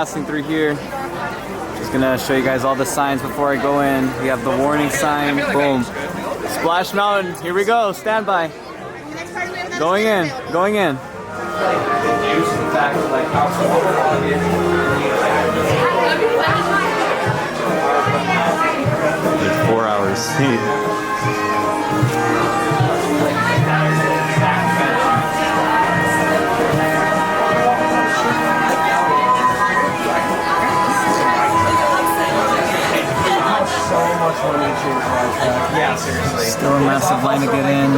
passing through here. Just gonna show you guys all the signs before I go in. We have the warning sign, boom. Splash Mountain, here we go, stand by. Going in, going in. It's 4 hours. Yeah, seriously. Still a massive line to get in.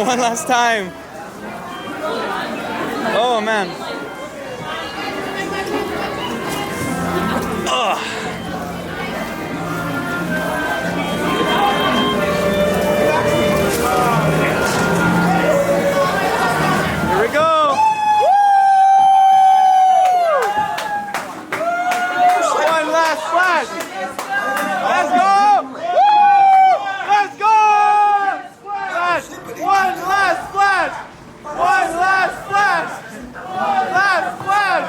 One last time. Oh man. Ugh. Here we go. One last splash. Let's go. One last splash! One last splash! One last splash!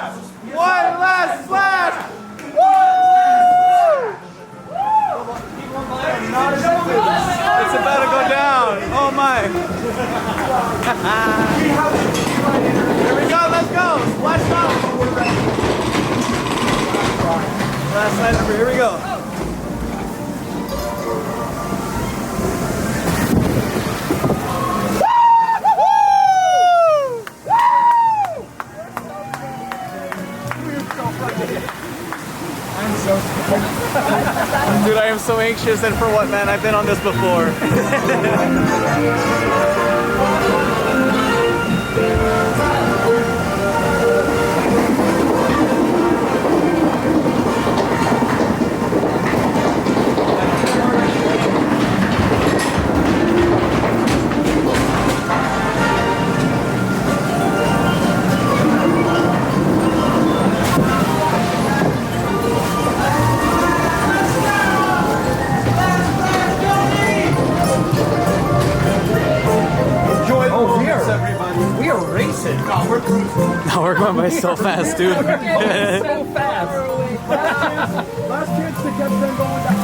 One last splash! Woo! It's about to go down. Oh my! Here we go. Let's go. Splash Mountain. Last night number. Here we go. Dude, I am so anxious, and for what, man? I've been on this before. No, we're going by so fast, dude. So fast. Last chance to get them going down.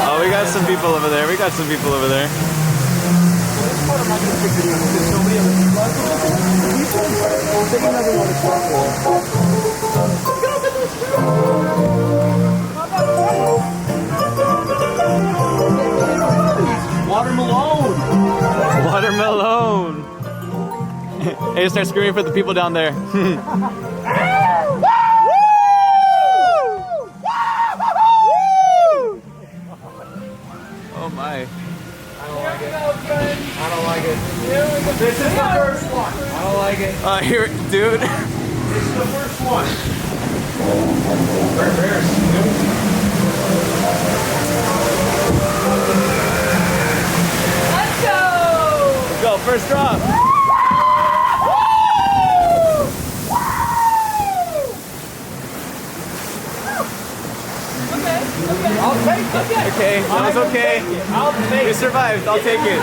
Oh, we got some people over there. We got some people over there. Watermelon. Watermelon. Hey, start screaming for the people down there. Oh my. I don't like it. I don't like it. This is the first one. I don't like it. Here, dude. This is the first one. Let's go! Let's go, first drop. I'll take it. Okay, that was okay. I'll take We survived. I'll take it.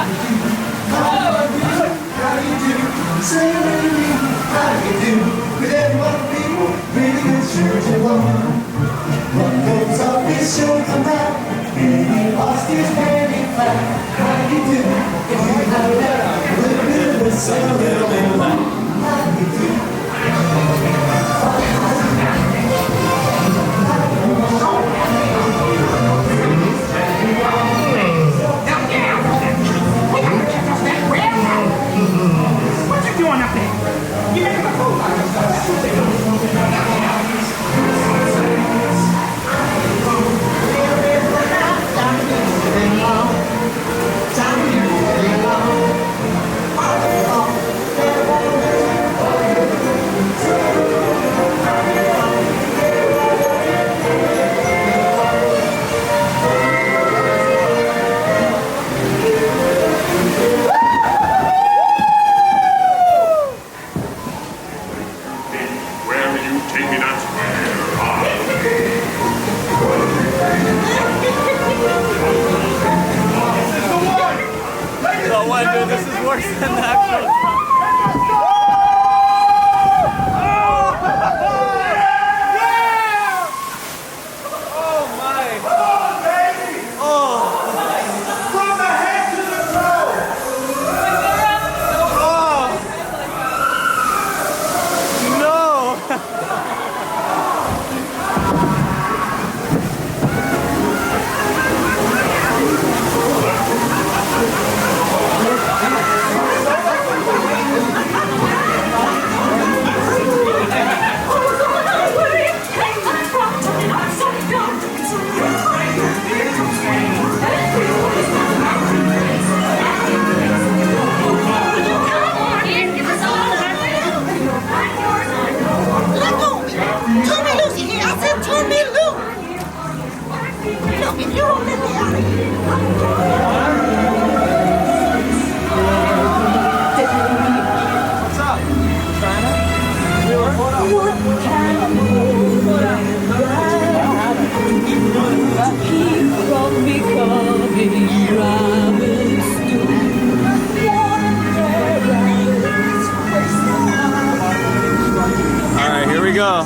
god, dude, this is worse than the actual. Oh my. Oh. From the head to the toe. No. Alright, here we go.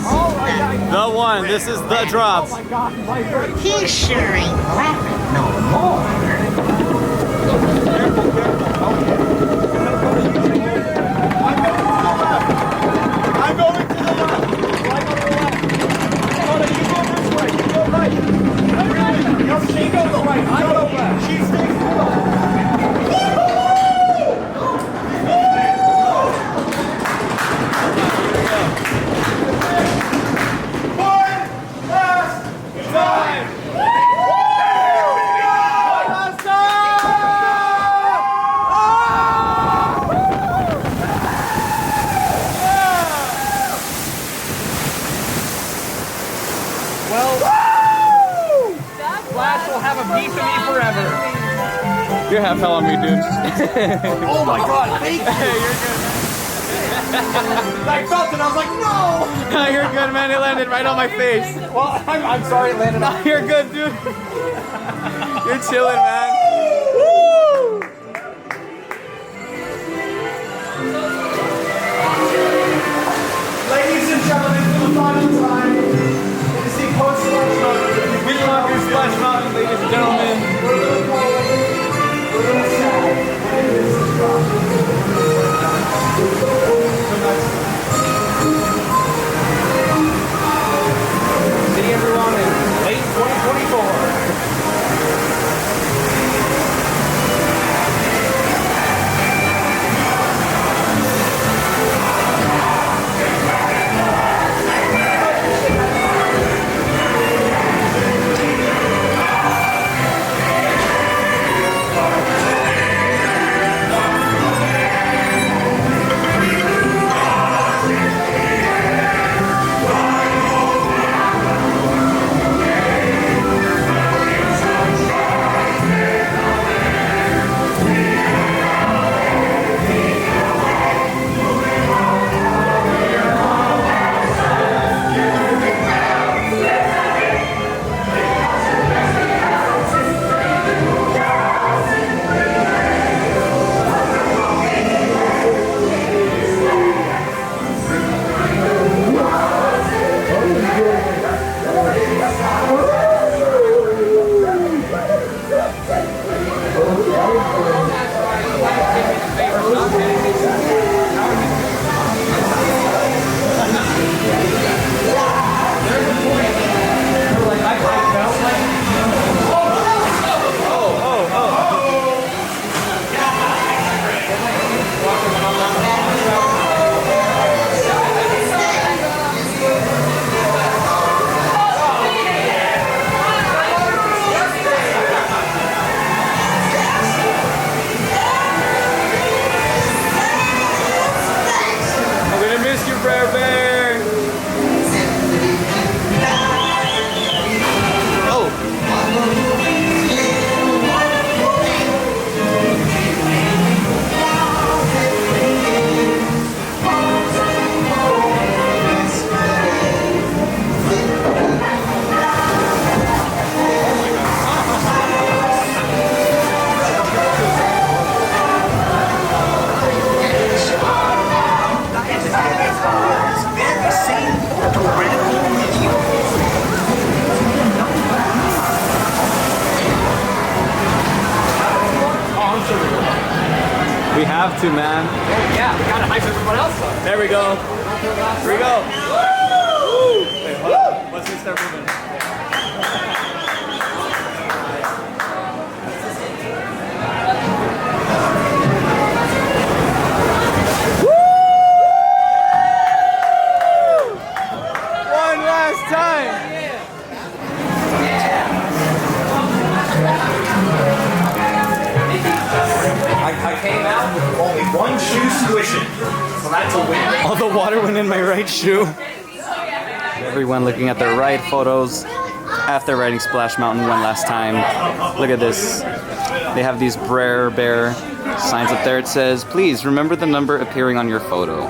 The one. This is the drop. He sure ain't laughing no more. I'm going to the left. So I go to the left. Oh, no, you go this way. You go right. No, she goes right. I go left. She stays middle. One last time. Last Well, Flash will have a piece of me forever. You have hell on me, dude. Oh my god, thank you. Hey, you're good. I felt it, I was like, no! You're good, man. It landed right on my face. Well, I'm sorry it landed on. You're good, dude. You're chilling, man. Woo! Ladies and gentlemen, for the final time, to see Post Splash Mountain. We love your Splash Mountain, ladies and gentlemen. We're a little cold. We're a little sad. And this is rough. See everyone in late 2024. We have to, man. Yeah, we gotta hype everyone else up. There we go. Here we go. Woo! Wait, hold on. Let's just start moving. One last time. I came out with only one shoe squishing, so that's a win. All the water went in my right shoe. Everyone looking at their ride photos after riding Splash Mountain one last time. Look at this. They have these Brer Bear signs up there. It says, please remember the number appearing on your photo.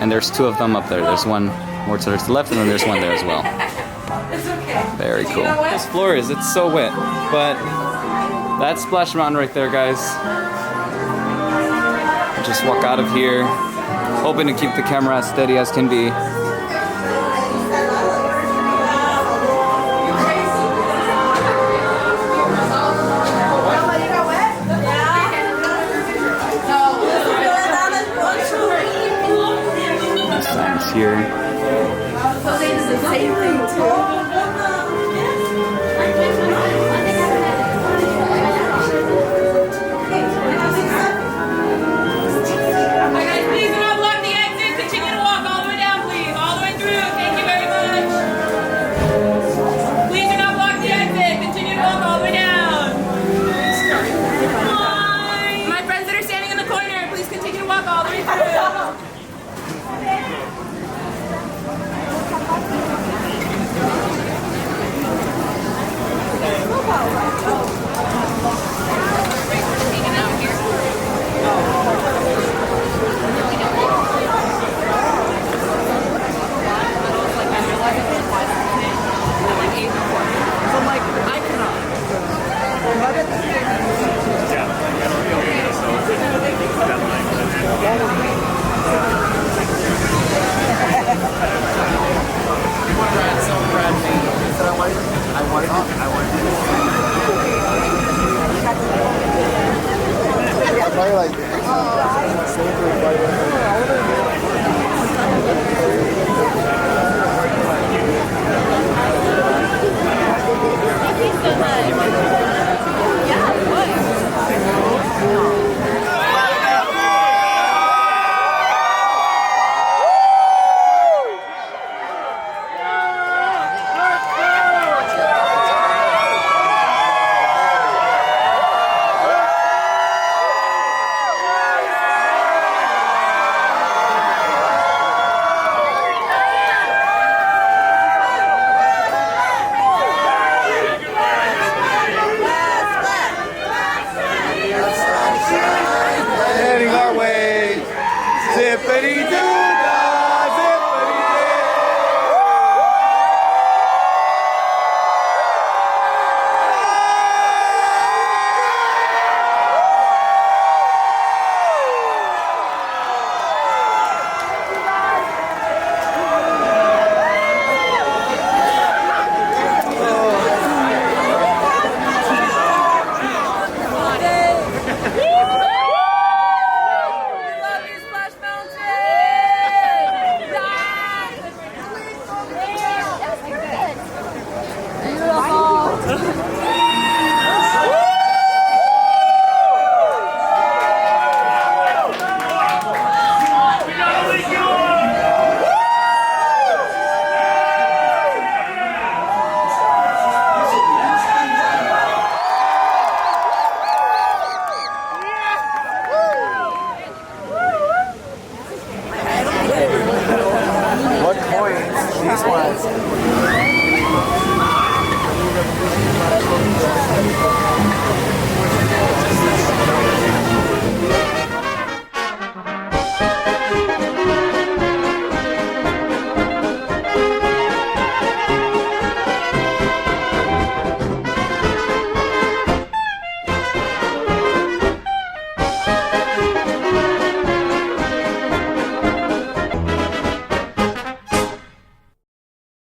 And there's two of them up there. There's one more to the left and then there's one there as well. Very cool. This floor it's so wet. But that's Splash Mountain right there, guys. Just walk out of here, hoping to keep the camera as steady as can be. Signs here. Please do not block the exit. Continue to walk all the way down, please. All the way through. Thank you very much. Please do not block the exit. Continue to walk all the way down. Hi. My friends that are standing in the corner, please continue to walk all the way through. Probably like